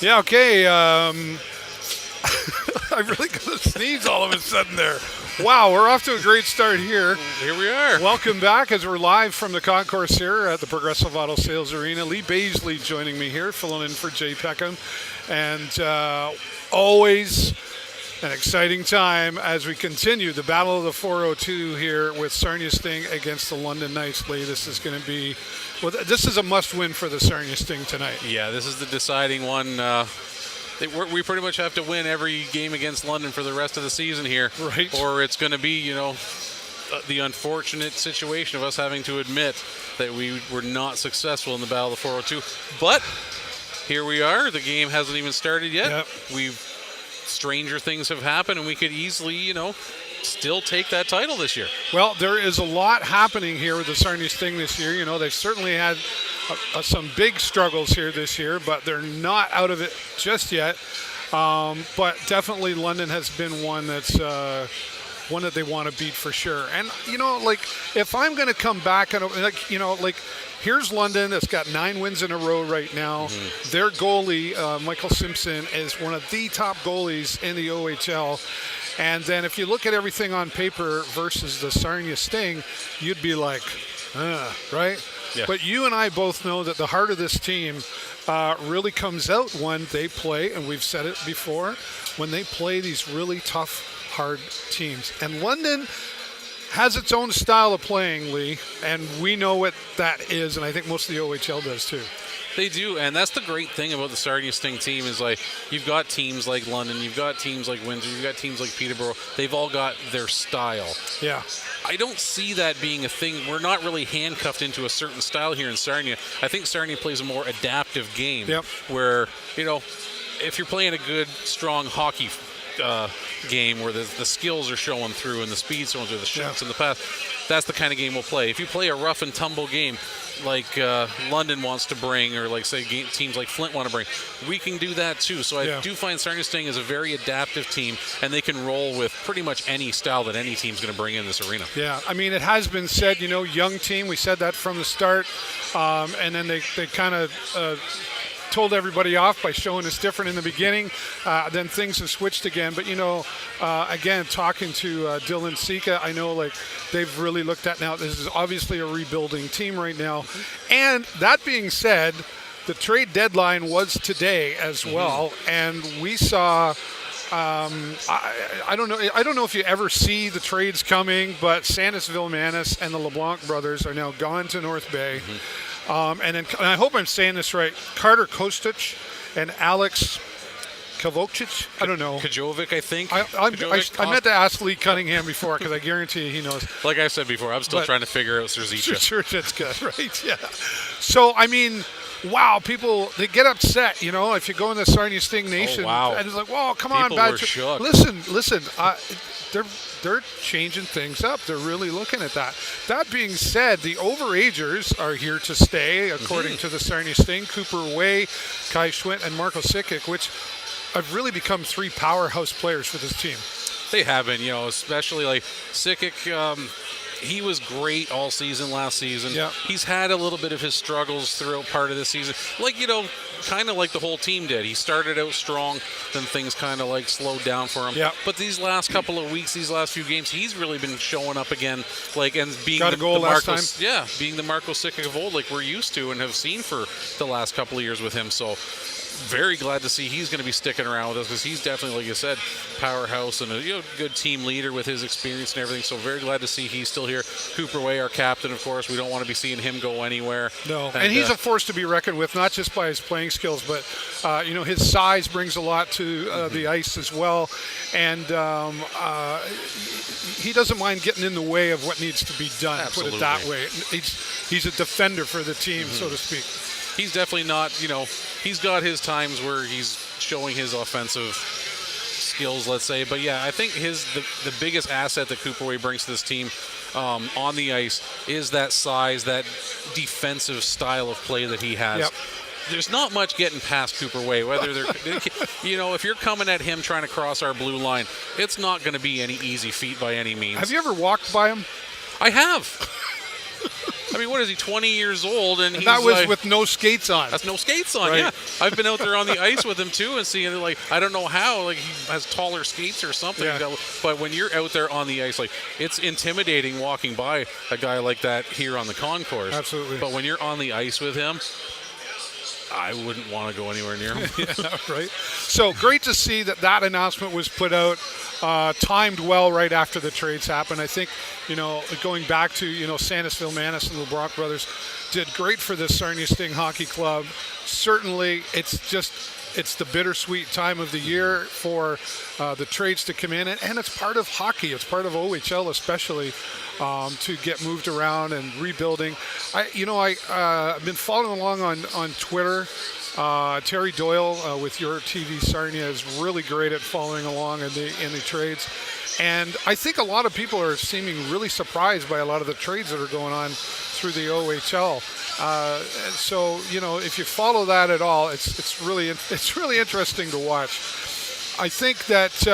Yeah, okay. I really got to sneeze all of a sudden there. Wow, we're off to a great start here. Here we are. Welcome back as we're live from the concourse here at the Progressive Auto Sales Arena. Lee Bazely joining me here, filling in for Jay Peckham. And always an exciting time as we continue the Battle of the 402 here with Sarnia Sting against the London Knights. Lee, this is going to be, well, this is a must-win for the Sarnia Sting tonight. Yeah, this is the deciding one. We pretty much have to win every game against London for the rest of the season here. Right. Or it's going to be, the unfortunate situation of us having to admit that we were not successful in the Battle of the 402. But here we are. The game hasn't even started yet. Yep. Stranger things have happened, and we could easily, still take that title this year. Well, there is a lot happening here with the Sarnia Sting this year. They've certainly had some big struggles here this year, but they're not out of it just yet. But definitely London has been one that's one that they want to beat for sure. And, if I'm going to come back and, here's London that's got 9 wins in a row right now. Mm-hmm. Their goalie, Michael Simpson, is one of the top goalies in the OHL. And then if you look at everything on paper versus the Sarnia Sting, you'd be like, right? Yeah. But you and I both know that the heart of this team really comes out when they play, and we've said it before, when they play these really tough, hard teams. And London has its own style of playing, Lee, and we know what that is, and I think most of the OHL does too. They do, and that's the great thing about the Sarnia Sting team is, you've got teams like London, you've got teams like Windsor, you've got teams like Peterborough. They've all got their style. Yeah. I don't see that being a thing. We're not really handcuffed into a certain style here in Sarnia. I think Sarnia plays a more adaptive game. Yep. Where, if you're playing a good, strong hockey game where the skills are showing through and the speed showing through, the shots in the pass, that's the kind of game we'll play. If you play a rough and tumble game like London wants to bring, or teams like Flint want to bring, we can do that too. So I do find Sarnia Sting is a very adaptive team, and they can roll with pretty much any style that any team's going to bring in this arena. Yeah, I mean, it has been said, young team. We said that from the start, and then they kind of told everybody off by showing us different in the beginning. Then things have switched again. But, again, talking to Dylan Sika, I know, they've really looked at now. This is obviously a rebuilding team right now. And that being said, the trade deadline was today as well. And we saw... I don't know if you ever see the trades coming, but Sandis Villamanis and the LeBlanc brothers are now gone to North Bay. And I hope I'm saying this right, Carter Kostic and Alex Kavocic, I don't know. Kajovic, I think. I meant to ask Lee Cunningham before, because I guarantee he knows. Like I said before, I'm still trying to figure out Serzica. Sure, that's good, right? Yeah. So, I mean, wow, people, they get upset, if you go in the Sarnia Sting Nation. Oh, wow. And it's like, whoa, come people on, were shook. Listen, they're changing things up. They're really looking at that. That being said, the overagers are here to stay, according to the Sarnia Sting. Cooper Way, Kai Schwint, and Marco Sikic, which have really become 3 powerhouse players for this team. They have been, especially Sikic. He was great all season last season. Yeah. He's had a little bit of his struggles throughout part of the season. Kind of like the whole team did. He started out strong, then things kind of slowed down for him. Yeah. But these last couple of weeks, these last few games, he's really been showing up again, and being got a goal last time. Yeah, being the Marco Sikic of old, we're used to and have seen for the last couple of years with him. So very glad to see he's going to be sticking around with us, because he's definitely, like you said, powerhouse and a good team leader with his experience and everything. So very glad to see he's still here. Cooper Way, our captain, of course. We don't want to be seeing him go anywhere. No, and he's a force to be reckoned with, not just by his playing skills, but his size brings a lot to the ice as well, and he doesn't mind getting in the way of what needs to be done. Absolutely. Put it that way. He's a defender for the team, so to speak. He's definitely not, he's got his times where he's showing his offensive skills, let's say. But, yeah, I think the biggest asset that Cooper Way brings to this team on the ice is that size, that defensive style of play that he has. Yep. There's not much getting past Cooper Way. Whether they're, if you're coming at him trying to cross our blue line, it's not going to be any easy feat by any means. Have you ever walked by him? I have. I mean, what is he, 20 years old? And he's that was like, with no skates on. that's no skates on, Right. yeah. I've been out there on the ice with him, too, and seeing, like, I don't know how, like, he has taller skates or something. Yeah. But when you're out there on the ice, like, it's intimidating walking by a guy like that here on the concourse. Absolutely. But when you're on the ice with him, I wouldn't want to go anywhere near him. Yeah, right. So great to see that announcement was put out, timed well right after the trades happened. I think, going back to, Sandusville, Manis and the LeBronc brothers did great for the Sarnia Sting Hockey Club. Certainly, it's the bittersweet time of the year for the trades to come in, and it's part of hockey. It's part of OHL especially to get moved around and rebuilding. I've been following along on Twitter. Terry Doyle with your TV Sarnia is really great at following along in the trades. And I think a lot of people are seeming really surprised by a lot of the trades that are going on through the OHL. So, if you follow that at all, it's really interesting to watch. I think that,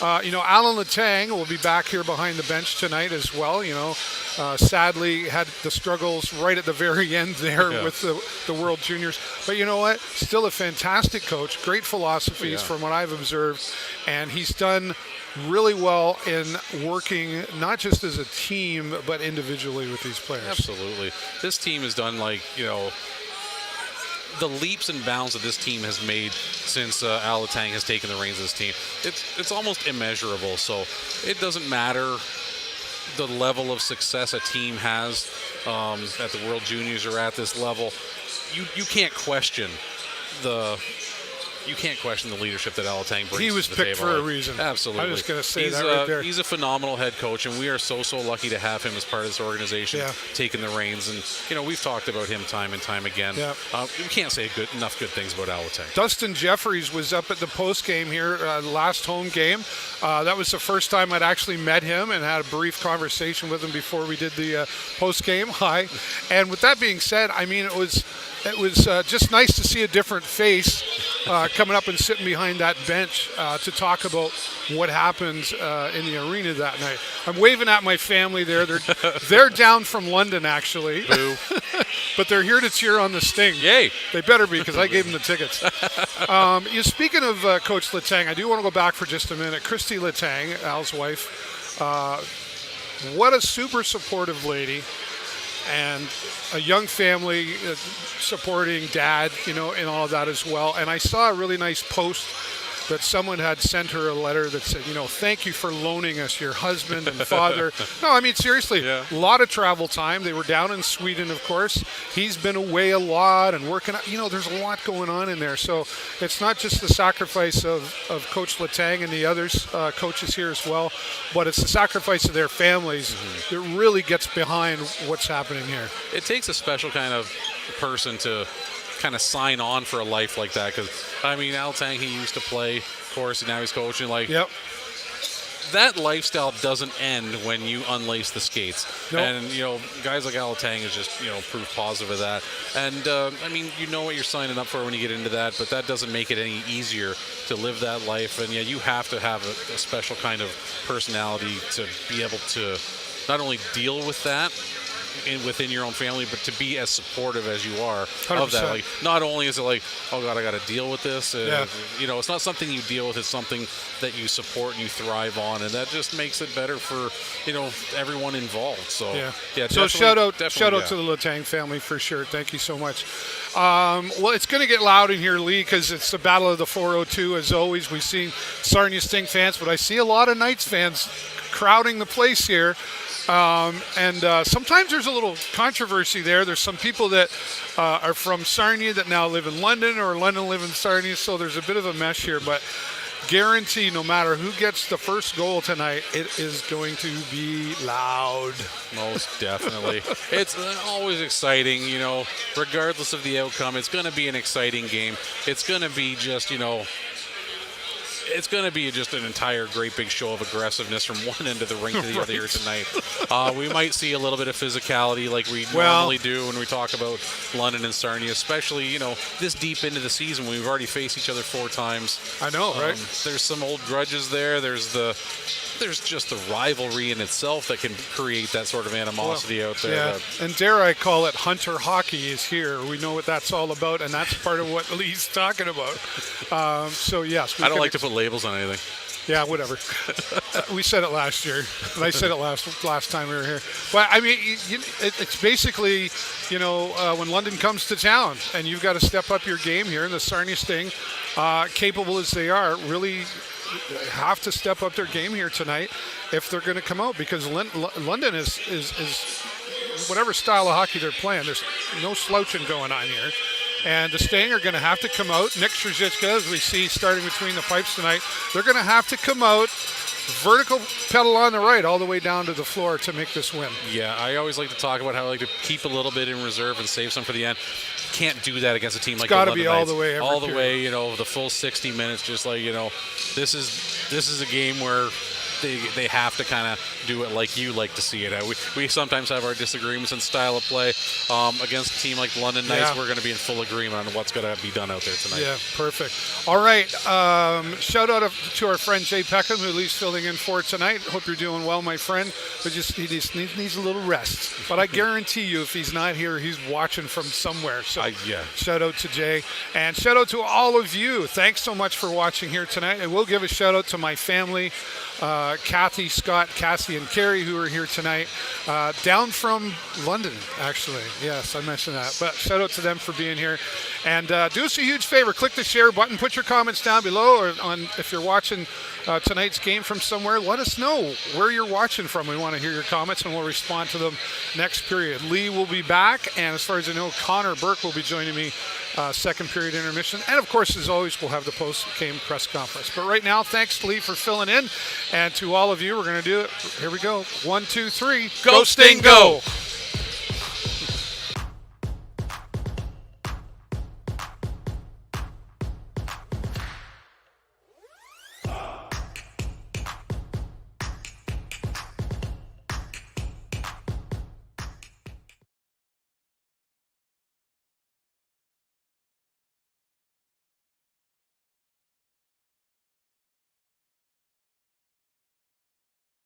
Alan Letang will be back here behind the bench tonight as well. Sadly had the struggles right at the very end there with the World Juniors. But you know what? Still a fantastic coach, great philosophies from what I've observed. And he's done really well in working not just as a team but individually with these players. Absolutely. This team has done the leaps and bounds that this team has made since Al Letang has taken the reins of this team. It's almost immeasurable. So it doesn't matter the level of success a team has at the World Juniors or at this level. You can't question the leadership that Al Letang brings. He was to the picked table. for a reason. Absolutely. I was just going to say that right there. He's a phenomenal head coach, and we are so lucky to have him as part of this organization, taking the reins. And, we've talked about him time and time again. Yeah. We can't say enough good things about Al Letang. Dustin Jeffries was up at the post game here, last home game. That was the first time I'd actually met him and had a brief conversation with him before we did the post game. Hi. And with that being said, I mean, it was just nice to see a different face coming up and sitting behind that bench to talk about what happened in the arena that night. I'm waving at my family there. They're down from London, actually. Boo. But they're here to cheer on the Sting. Yay. They better be, because I gave them the tickets. Speaking of Coach Letang, I do want to go back for just a minute. Christy Letang, Al's wife, what a super supportive lady. And a young family supporting dad, and all of that as well. And I saw a really nice post that someone had sent her a letter that said, thank you for loaning us your husband and father. No, I mean, seriously, a lot of travel time. They were down in Sweden, of course. He's been away a lot and working out. There's a lot going on in there. So it's not just the sacrifice of Coach Letang and the others, coaches here as well, but it's the sacrifice of their families that really gets behind what's happening here. It takes a special kind of person to kind of sign on for a life like that, because Al Letang, he used to play, of course, and now he's coaching. Yep. That lifestyle doesn't end when you unlace the skates. Nope. And guys like Al Letang is just proof positive of that. And you know what you're signing up for when you get into that, but that doesn't make it any easier to live that life. And you have to have a special kind of personality to be able to not only deal with that within your own family, but to be as supportive as you are 100%. of that. Like, not only is it like, oh God, I got to deal with this. It's not something you deal with. It's something that you support and you thrive on, and that just makes it better for everyone involved. So So shout out to the Letang family for sure. Thank you so much. Well, it's going to get loud in here, Lee, because it's the Battle of the 402. As always, we've seen Sarnia Sting fans, but I see a lot of Knights fans crowding the place here. And sometimes there's a little controversy there. There's some people that are from Sarnia that now live in London, or London live in Sarnia, so there's a bit of a mesh here. But guarantee, no matter who gets the first goal tonight, it is going to be loud. Most definitely. It's always exciting, regardless of the outcome. It's going to be an exciting game. It's going to be just, it's going to be just an entire great big show of aggressiveness from one end of the rink to the other here tonight. We might see a little bit of physicality like we normally do when we talk about London and Sarnia, especially, this deep into the season when we've already faced each other 4 times. I know, right? There's some old grudges there. There's the there's just the rivalry in itself that can create that sort of animosity out there. Yeah, and dare I call it Hunter Hockey is here. We know what that's all about, and that's part of what Lee's talking about. So, yes. I don't like to put labels on anything. Yeah, whatever. We said it last year, and I said it last time we were here. But, I mean, it's basically, when London comes to town, and you've got to step up your game here, and the Sarnia Sting, capable as they are, really have to step up their game here tonight if they're going to come out, because London is whatever style of hockey they're playing, there's no slouching going on here. And the Sting are going to have to come out. Nick Trzicka, as we see starting between the pipes tonight, they're going to have to come out vertical pedal on the right all the way down to the floor to make this win. Yeah, I always like to talk about how I like to keep a little bit in reserve and save some for the end. Can't do that against a team like the London Knights. It's got to be all the way. The full 60 minutes. Just like this is a game where they have to kind of do it like you like to see it. We sometimes have our disagreements in style of play. Against a team like the London Knights, we're going to be in full agreement on what's going to be done out there tonight. Yeah, perfect. All right. Shout out to our friend Jay Peckham, who Lee's filling in for tonight. Hope you're doing well, my friend. He just needs a little rest. But I guarantee you, if he's not here, he's watching from somewhere. So shout out to Jay. And shout out to all of you. Thanks so much for watching here tonight. And we'll give a shout out to my family, Kathy, Scott, Cassie, and Carrie, who are here tonight, down from London, actually. Yes, I mentioned that. But shout out to them for being here. And do us a huge favor. Click the share button. Put your comments down below. Or if you're watching tonight's game from somewhere, let us know where you're watching from. We want to hear your comments, and we'll respond to them next period. Lee will be back. And as far as I know, Connor Burke will be joining me second period intermission. And, of course, as always, we'll have the post-game press conference. But right now, thanks to Lee for filling in. And to all of you, we're going to do it. Here we go. 1, 2, 3. Go Sting, go!